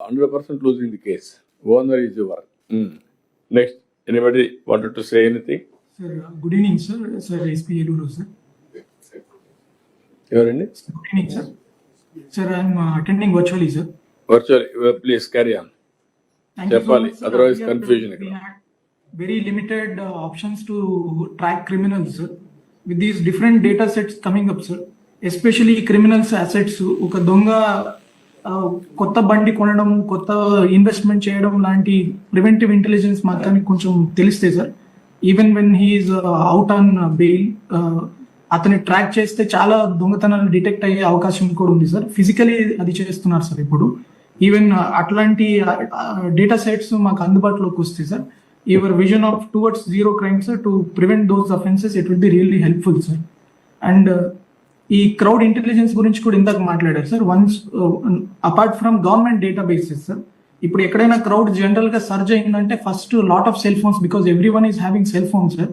100% losing the case. Owner is your. Next, anybody wanted to say anything? Sir, good evening, sir. Sir, SP Eluru, sir. Everyone? Good evening, sir. Sir, I'm attending virtually, sir. Virtually, please carry on. Thank you so Chapali, much, sir. otherwise Earlier, confusion We ikkada. had very limited options to track criminals, sir. With these different data sets coming up, sir, especially criminals assets, ఒక దొంగ కొత్త బండి కొనడం, కొత్త investment చేయడం లాంటి preventive intelligence మాకు కొంచెం తెలిస్తే sir, even when he is out on bail, అతన్ని ట్రాక్ చేస్తే చాలా దొంగతనాలు డిటెక్ట్ అయ్యే అవకాశం కూడా ఉంది సార్. ఫిజికలీ అది చేస్తున్నారు సార్ ఇప్పుడు. ఈవెన్ అట్లాంటి డేటా సెట్స్ మాకు అందుబాటులోకి వస్తే sir, your vision of towards zero crime sir, to prevent those offences, it will be really helpful sir. And ఈ క్రౌడ్ ఇంటెలిజెన్స్ గురించి కూడా ఇందాక మాట్లాడారు sir. Once apart from government data bases sir, ఇప్పుడు ఎక్కడైనా క్రౌడ్ జనరల్ గా surge అయిందంటే first lot of cell phones, because every one is having cell phones sir,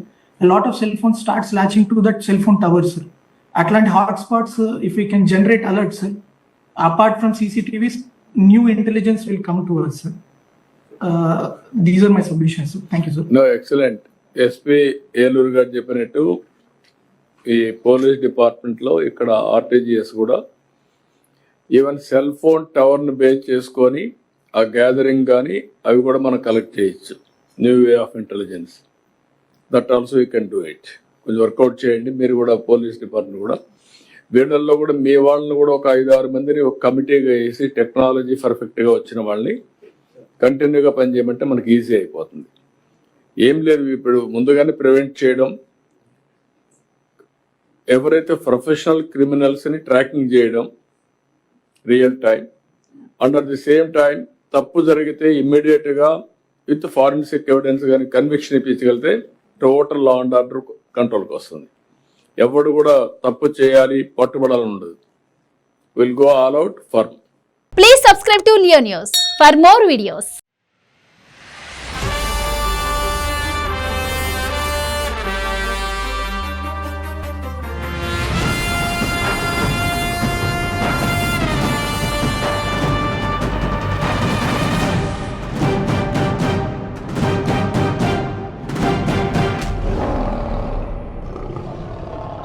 lot of cell phones starts latching to that cell phone tower sir. అట్లాంటి hot spots if you can generate alerts sir, apart from CCTVs, new intelligence will come to us sir. These are my submissions sir. Thank you sir. No, excellent. SP Eluru గారు చెప్పినట్టు ఈ police డిపార్ట్మెంట్లో ఇక్కడ RTGS కూడా even cell phone టవర్ను base చేసుకొని ఆ gathering కానీ అవి కూడా మనం కలెక్ట్ చేయొచ్చు. New way of intelligence, that also you can do it. కొంచెం వర్కౌట్ చేయండి మీరు కూడా, పోలీస్ డిపార్ట్మెంట్ కూడా. వీళ్ళల్లో కూడా మీ వాళ్ళని కూడా ఒక 5-6 మందిని ఒక కమిటీగా వేసి టెక్నాలజీ పర్ఫెక్ట్గా వచ్చిన వాళ్ళని కంటిన్యూగా పనిచేయమంటే మనకి ఈజీ అయిపోతుంది. ఏం లేదు, ఇప్పుడు ముందుగానే ప్రివెంట్ చేయడం, ఎవరైతే ప్రొఫెషనల్ క్రిమినల్స్ని ట్రాకింగ్ చేయడం real time, and at the same time తప్పు జరిగితే ఇమ్మీడియట్గా విత్ ఫారెన్సిక్ ఎవిడెన్స్ కానీ కన్విక్షన్ ఇప్పించగలిగితే టోటల్ లా అండ్ ఆర్డర్ కంట్రోల్కి వస్తుంది. ఎవడు కూడా తప్పు చేయాలి పట్టుబడాలని ఉండదు. Will go all out for. Please subscribe to Leo News for more videos.